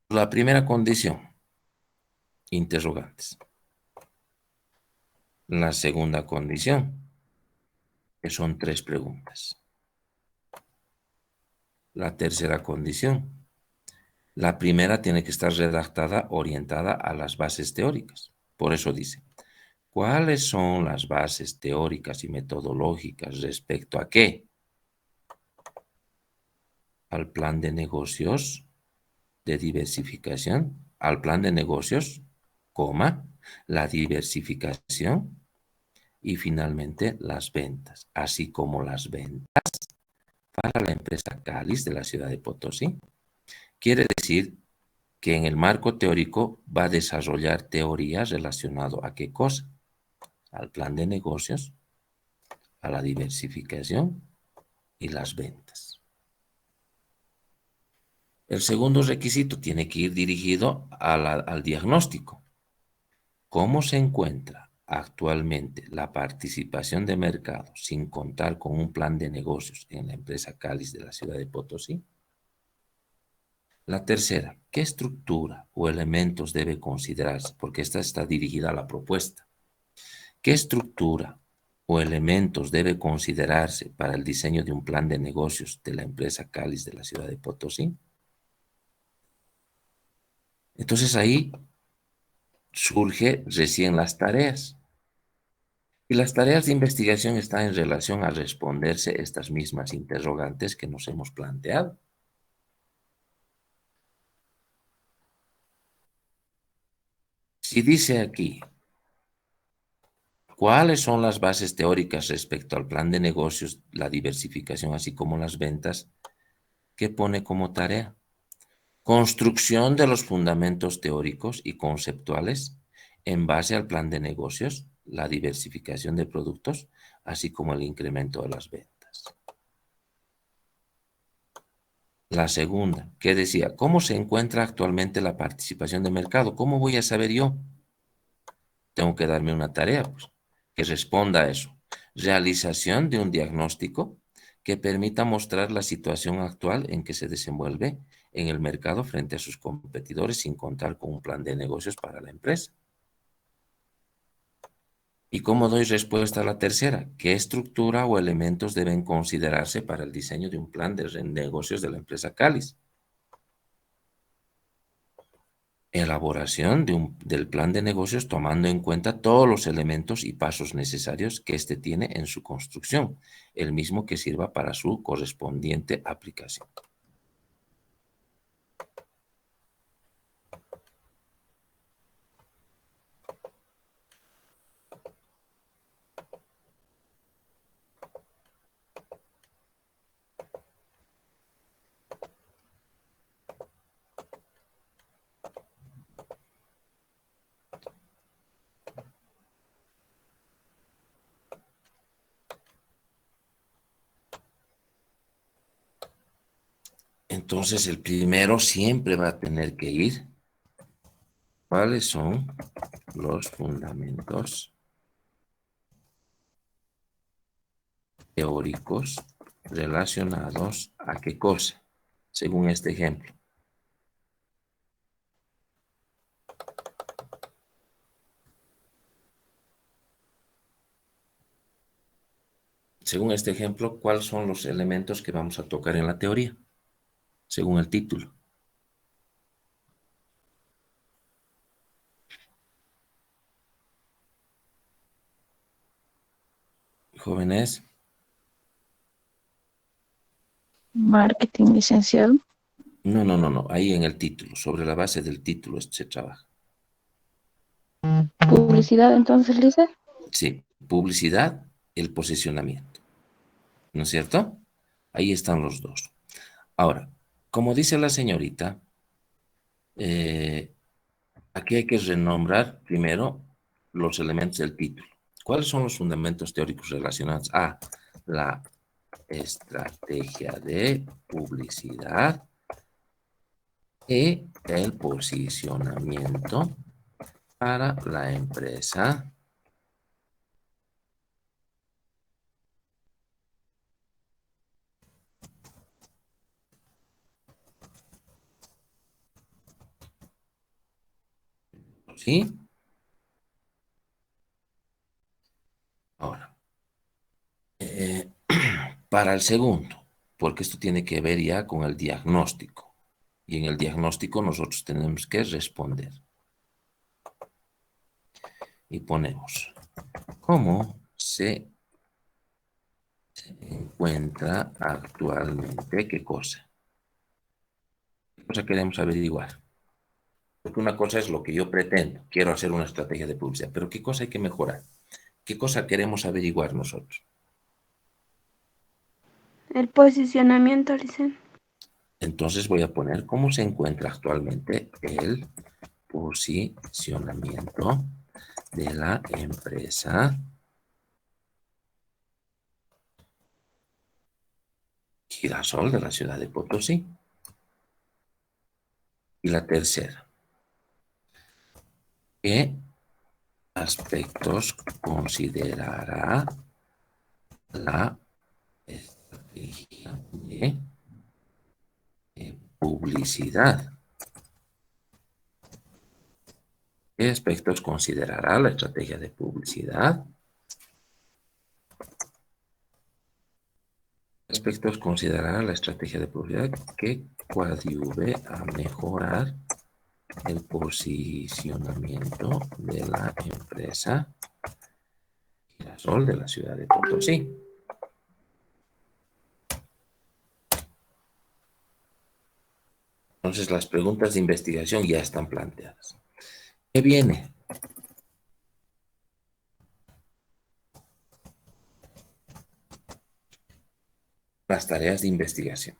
La primera condición, interrogantes. La segunda condición, que son 3 preguntas. La tercera condición. La primera tiene que estar redactada orientada a las bases teóricas. Por eso dice, ¿cuáles son las bases teóricas y metodológicas respecto a qué? Al plan de negocios de diversificación, al plan de negocios, coma, la diversificación y finalmente las ventas, así como las ventas para la empresa Cáliz de la ciudad de Potosí. Quiere decir que en el marco teórico va a desarrollar teorías relacionadas a qué cosa, al plan de negocios, a la diversificación y las ventas. El segundo requisito tiene que ir dirigido al diagnóstico. ¿Cómo se encuentra actualmente la participación de mercado sin contar con un plan de negocios en la empresa Cáliz de la ciudad de Potosí? La tercera, ¿qué estructura o elementos debe considerarse? Porque esta está dirigida a la propuesta. ¿Qué estructura o elementos debe considerarse para el diseño de un plan de negocios de la empresa Cáliz de la ciudad de Potosí? Entonces ahí surge recién las tareas. Y las tareas de investigación están en relación a responderse estas mismas interrogantes que nos hemos planteado. Si dice aquí, ¿cuáles son las bases teóricas respecto al plan de negocios, la diversificación, así como las ventas? ¿Qué pone como tarea? Construcción de los fundamentos teóricos y conceptuales en base al plan de negocios, la diversificación de productos, así como el incremento de las ventas. La segunda, que decía, ¿cómo se encuentra actualmente la participación de mercado? ¿Cómo voy a saber yo? Tengo que darme una tarea, pues, que responda a eso. Realización de un diagnóstico que permita mostrar la situación actual en que se desenvuelve en el mercado frente a sus competidores sin contar con un plan de negocios para la empresa. ¿Y cómo doy respuesta a la tercera? ¿Qué estructura o elementos deben considerarse para el diseño de un plan de negocios de la empresa Cáliz? Elaboración del plan de negocios tomando en cuenta todos los elementos y pasos necesarios que éste tiene en su construcción, el mismo que sirva para su correspondiente aplicación. Entonces, el primero siempre va a tener que ir. ¿Cuáles son los fundamentos teóricos relacionados a qué cosa? Según este ejemplo. Según este ejemplo, ¿cuáles son los elementos que vamos a tocar en la teoría? Según el título. Jóvenes. Marketing, licenciado. No. Ahí en el título, sobre la base del título se trabaja. Publicidad, entonces, Lisa. Sí, publicidad, el posicionamiento. ¿No es cierto? Ahí están los dos. Ahora, como dice la señorita, aquí hay que renombrar primero los elementos del título. ¿Cuáles son los fundamentos teóricos relacionados a la estrategia de publicidad y el posicionamiento para la empresa? ¿Sí? Ahora, para el segundo, porque esto tiene que ver ya con el diagnóstico. Y en el diagnóstico nosotros tenemos que responder. Y ponemos, ¿cómo se encuentra actualmente qué cosa? ¿Qué cosa queremos averiguar? Porque una cosa es lo que yo pretendo, quiero hacer una estrategia de publicidad, pero ¿qué cosa hay que mejorar? ¿Qué cosa queremos averiguar nosotros? El posicionamiento, Licen. Entonces voy a poner cómo se encuentra actualmente el posicionamiento de la empresa Girasol de la ciudad de Potosí. Y la tercera, ¿qué aspectos considerará la estrategia de publicidad? ¿Qué aspectos considerará la estrategia de publicidad? ¿Qué aspectos considerará la estrategia de publicidad que coadyuve a mejorar el posicionamiento de la empresa Girasol de la ciudad de Potosí? Entonces las preguntas de investigación ya están planteadas. ¿Qué viene? Las tareas de investigación.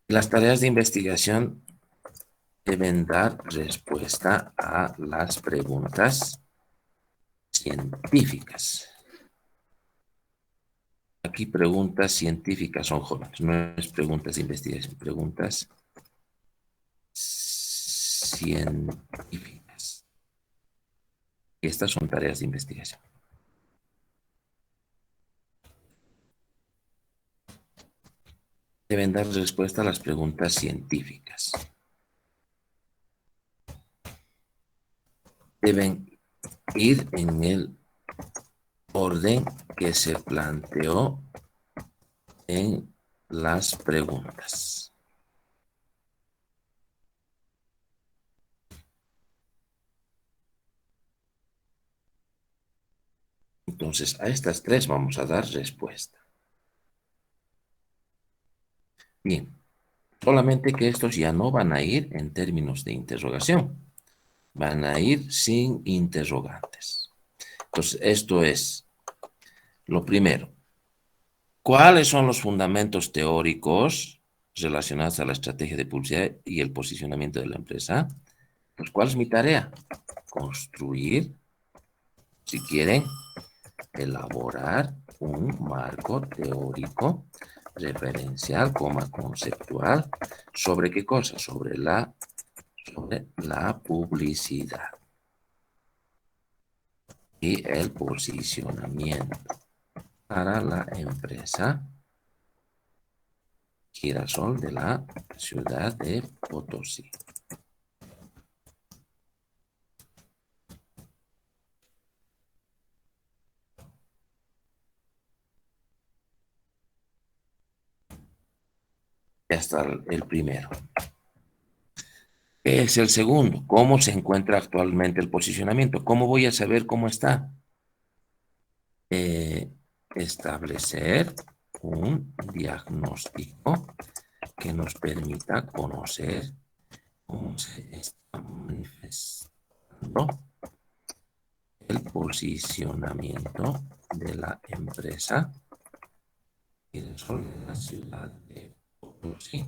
Las tareas de investigación deben dar respuesta a las preguntas científicas. Aquí preguntas científicas son jóvenes, no es preguntas de investigación, preguntas científicas. Estas son tareas de investigación. Deben dar respuesta a las preguntas científicas. Deben ir en el orden que se planteó en las preguntas. Entonces, a estas tres vamos a dar respuesta. Bien, solamente que estos ya no van a ir en términos de interrogación. Van a ir sin interrogantes. Entonces, esto es lo primero. ¿Cuáles son los fundamentos teóricos relacionados a la estrategia de publicidad y el posicionamiento de la empresa? Pues, ¿cuál es mi tarea? Construir, si quieren, elaborar un marco teórico referencial, conceptual, ¿sobre qué cosa? Sobre la publicidad y el posicionamiento para la empresa Girasol de la ciudad de Potosí. Ya está el primero. ¿Qué es el segundo? ¿Cómo se encuentra actualmente el posicionamiento? ¿Cómo voy a saber cómo está? Establecer un diagnóstico que nos permita conocer cómo se está manifestando el posicionamiento de la empresa en la ciudad de Potosí.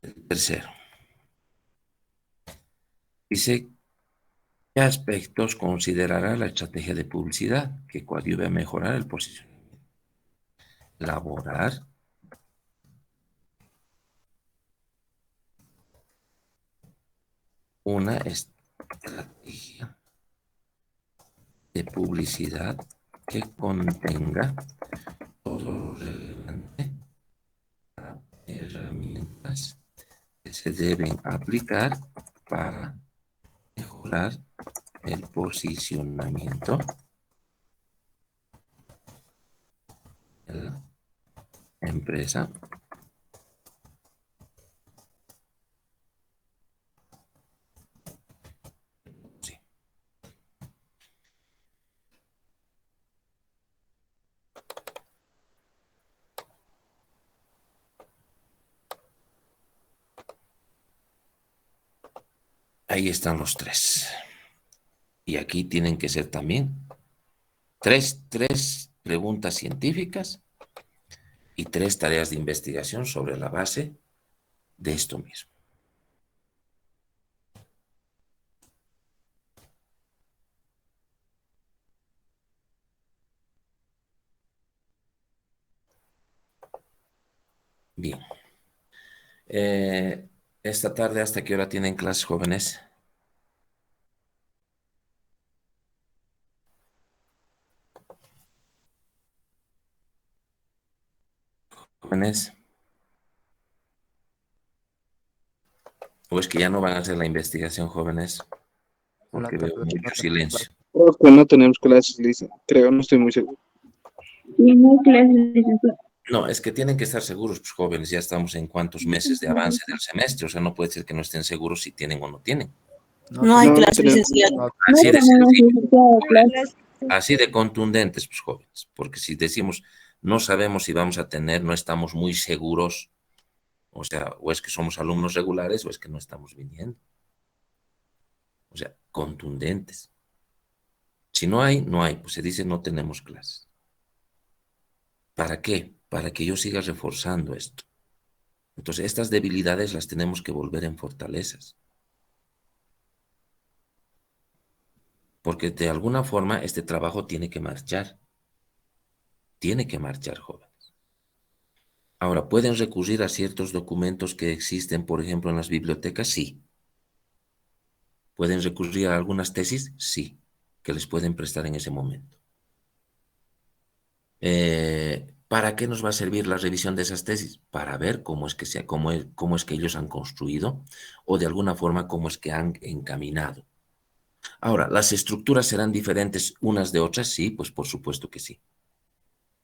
El tercero. Dice, ¿qué aspectos considerará la estrategia de publicidad que coadyuve a mejorar el posicionamiento? Elaborar una estrategia de publicidad que contenga todo lo relevante a herramientas que se deben aplicar para mejorar el posicionamiento de la empresa Ahí están los 3. Y aquí tienen que ser también tres preguntas científicas y 3 tareas de investigación sobre la base de esto mismo. Bien. Esta tarde, ¿hasta qué hora tienen clases, jóvenes? Jóvenes. ¿O es que ya no van a hacer la investigación, jóvenes? En la Porque veo tarde mucho no tenemos silencio. Creo que no tenemos clases, Lisa. Creo, no estoy muy seguro. Y no hay clases, licenciado. No, es que tienen que estar seguros, pues jóvenes, ya estamos en cuántos meses de avance del semestre, o sea, no puede ser que no estén seguros si tienen o no tienen. No hay No, no clase, tenemos. licenciado. No Así de tenemos, sencillo, licenciado, clases. así de contundentes, pues jóvenes, porque si decimos no sabemos si vamos a tener, no estamos muy seguros, o sea, o es que somos alumnos regulares o es que no estamos viniendo. O sea, contundentes. Si no hay, no hay, pues se dice no tenemos clases. ¿Para qué? Para que yo siga reforzando esto. Entonces, estas debilidades las tenemos que volver en fortalezas. Porque de alguna forma este trabajo tiene que marchar. Tiene que marchar, jóvenes. Ahora, ¿pueden recurrir a ciertos documentos que existen, por ejemplo, en las bibliotecas? Sí. ¿Pueden recurrir a algunas tesis? Sí, que les pueden prestar en ese momento. ¿Para qué nos va a servir la revisión de esas tesis? Para ver cómo es que ellos han construido o de alguna forma cómo es que han encaminado. Ahora, ¿las estructuras serán diferentes unas de otras? Sí, pues por supuesto que sí.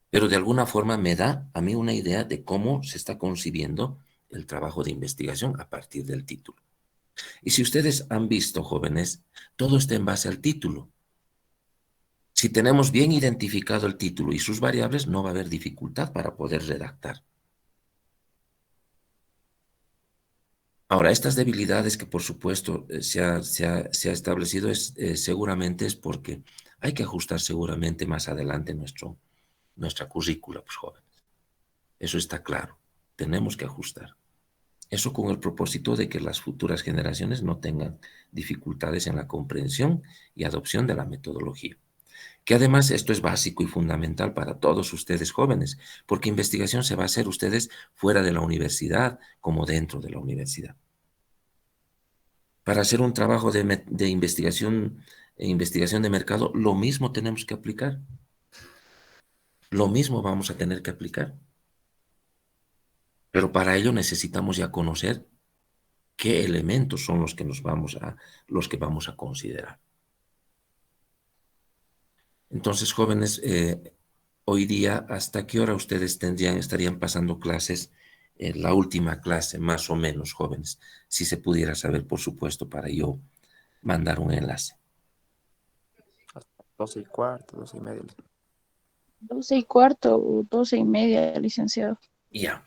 Pero de alguna forma me da a mí una idea de cómo se está concibiendo el trabajo de investigación a partir del título. Y si ustedes han visto, jóvenes, todo está en base al título. Si tenemos bien identificado el título y sus variables, no va a haber dificultad para poder redactar. Ahora, estas debilidades que por supuesto se ha establecido seguramente es porque hay que ajustar seguramente más adelante nuestra currícula, pues jóvenes. Eso está claro. Tenemos que ajustar. Eso con el propósito de que las futuras generaciones no tengan dificultades en la comprensión y adopción de la metodología. Que además esto es básico y fundamental para todos ustedes jóvenes, porque investigación se va a hacer ustedes fuera de la universidad como dentro de la universidad. Para hacer un trabajo de investigación de mercado, lo mismo tenemos que aplicar. Lo mismo vamos a tener que aplicar. Pero para ello necesitamos ya conocer qué elementos son los que vamos a considerar. Entonces, jóvenes, hoy día, ¿hasta qué hora ustedes estarían pasando clases? La última clase, más o menos, jóvenes. Si se pudiera saber, por supuesto, para yo mandar un enlace. 12:15, 12:30. 12:15 o 12:30, licenciado. Ya.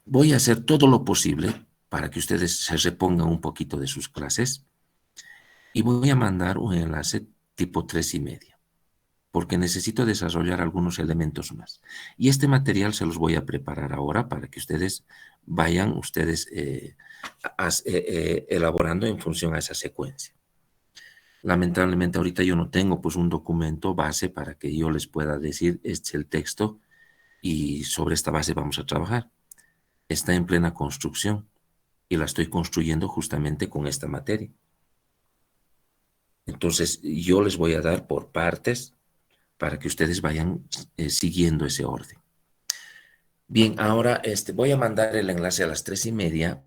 Voy a hacer todo lo posible para que ustedes se repongan un poquito de sus clases y voy a mandar un enlace tipo 3:30. Porque necesito desarrollar algunos elementos más. Y este material se los voy a preparar ahora para que ustedes vayan elaborando en función a esa secuencia. Lamentablemente ahorita yo no tengo pues un documento base para que yo les pueda decir este es el texto y sobre esta base vamos a trabajar. Está en plena construcción y la estoy construyendo justamente con esta materia. Entonces yo les voy a dar por partes para que ustedes vayan siguiendo ese orden. Bien, ahora voy a mandar el enlace a las 3:30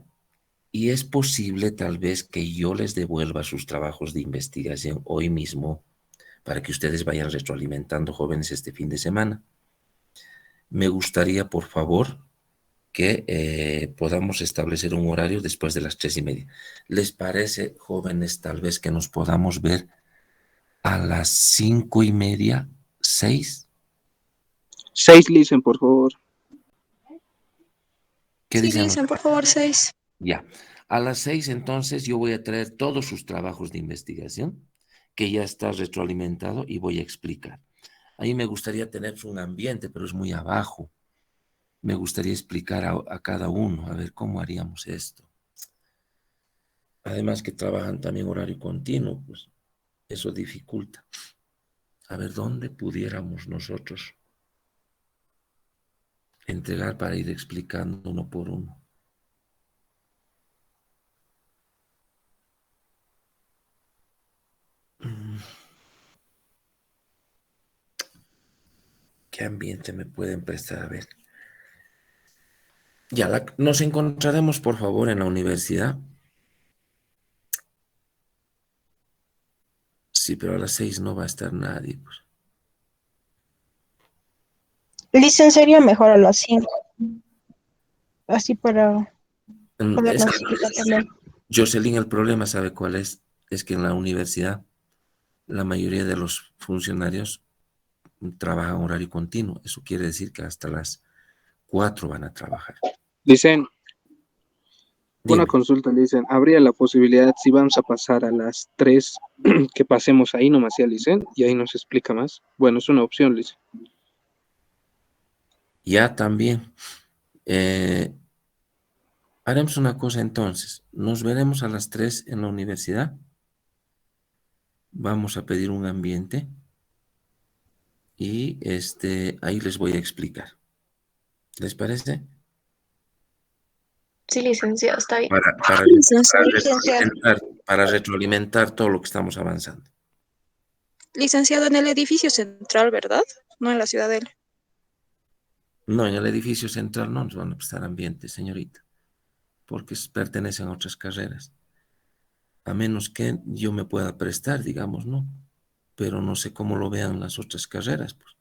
y es posible tal vez que yo les devuelva sus trabajos de investigación hoy mismo para que ustedes vayan retroalimentando, jóvenes, este fin de semana. Me gustaría, por favor, que podamos establecer un horario después de las 3:30. ¿Les parece, jóvenes, tal vez que nos podamos ver a las 5:30, 6? 6, Lisa, por favor. ¿Qué Sí, dicen? dicen, por favor, 6. Ya. A las 6, entonces, yo voy a traer todos sus trabajos de investigación, que ya está retroalimentado, y voy a explicar. Ahí me gustaría tener un ambiente, pero es muy abajo. Me gustaría explicar a cada uno, a ver cómo haríamos esto. Además que trabajan también horario continuo, pues eso dificulta. A ver, ¿dónde pudiéramos nosotros entregar para ir explicando uno por uno? ¿Qué ambiente me pueden prestar? A ver. Ya, nos encontraremos, por favor, en la universidad. Sí, pero a las 6 no va a estar nadie, pues. Listen, sería mejor a las 5, así para Es podernos que, explicar también. Jocelyn, el problema, ¿sabe cuál es? Es que en la universidad la mayoría de los funcionarios trabajan horario continuo. Eso quiere decir que hasta las 4 van a trabajar. Dicen, una Dime. consulta, dicen, ¿habría la posibilidad, si vamos a pasar a las 3, que pasemos ahí nomás ya, dicen, y ahí nos explica más? Bueno, es una opción, dicen. Ya también. Haremos una cosa entonces. Nos veremos a las 3 en la universidad. Vamos a pedir un ambiente y ahí les voy a explicar. ¿Les parece? Sí, licenciado, está bien. Para retroalimentar todo lo que estamos avanzando. Licenciado, en el edificio central, ¿verdad? No en la ciudadela. No, en el edificio central no nos van a prestar ambiente, señorita, porque pertenecen a otras carreras. A menos que yo me pueda prestar, digamos, ¿no? Pero no sé cómo lo vean las otras carreras, pues.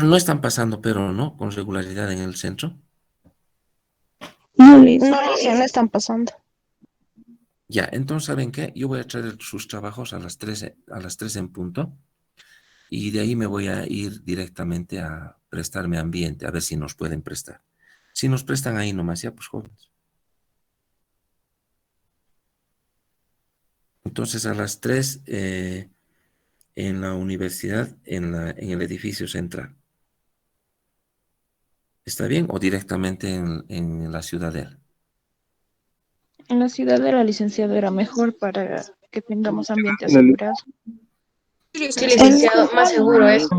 No están pasando, pero no, con regularidad en el centro. No, no están pasando. Ya, entonces, ¿saben qué? Yo voy a traer sus trabajos a las 3 en punto, y de ahí me voy a ir directamente a prestarme ambiente, a ver si nos pueden prestar. Si nos prestan ahí nomás, ya, pues jóvenes. Entonces, a las 3 en la universidad, en el edificio central. ¿Está bien? ¿O directamente en la ciudadela? En la ciudadela, licenciado, era mejor para que tengamos ambiente En el- asegurado. Sí, licenciado, más seguro eso.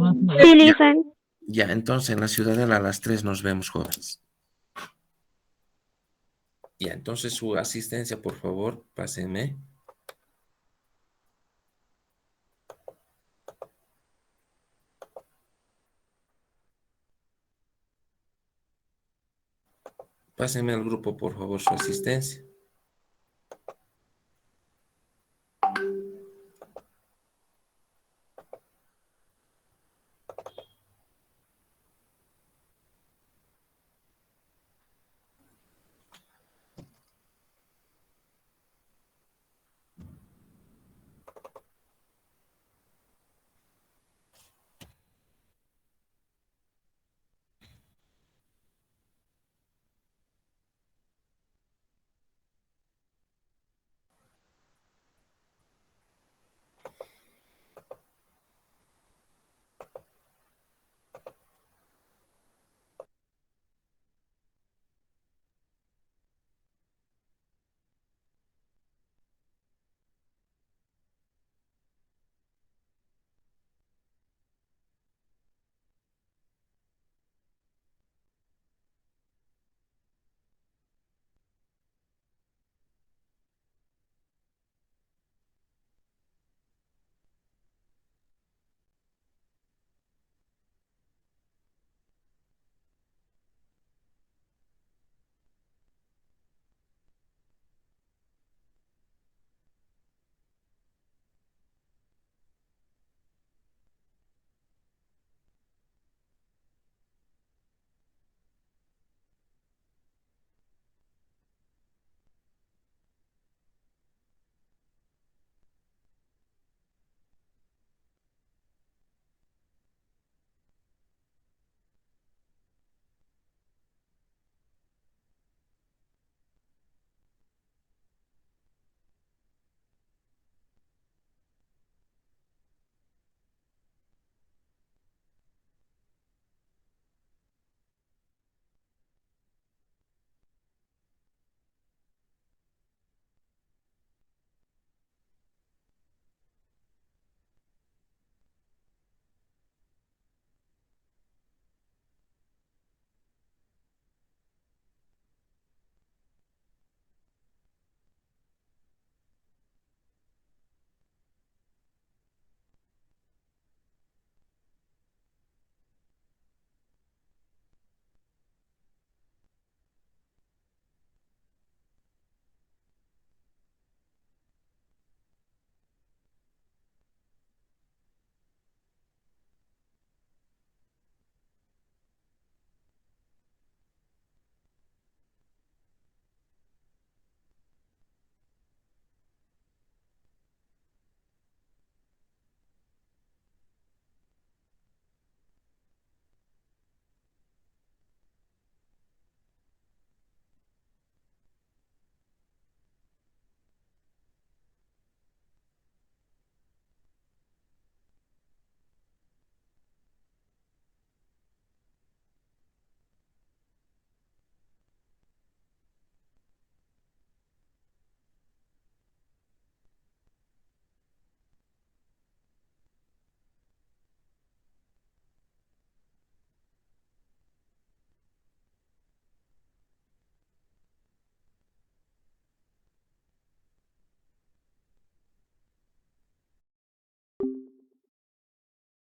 Sí, Lizan. Ya, entonces en la ciudadela a las 3 nos vemos, jóvenes. Ya, entonces su asistencia, por favor, pásenme. Pásenme al grupo, por favor, su asistencia.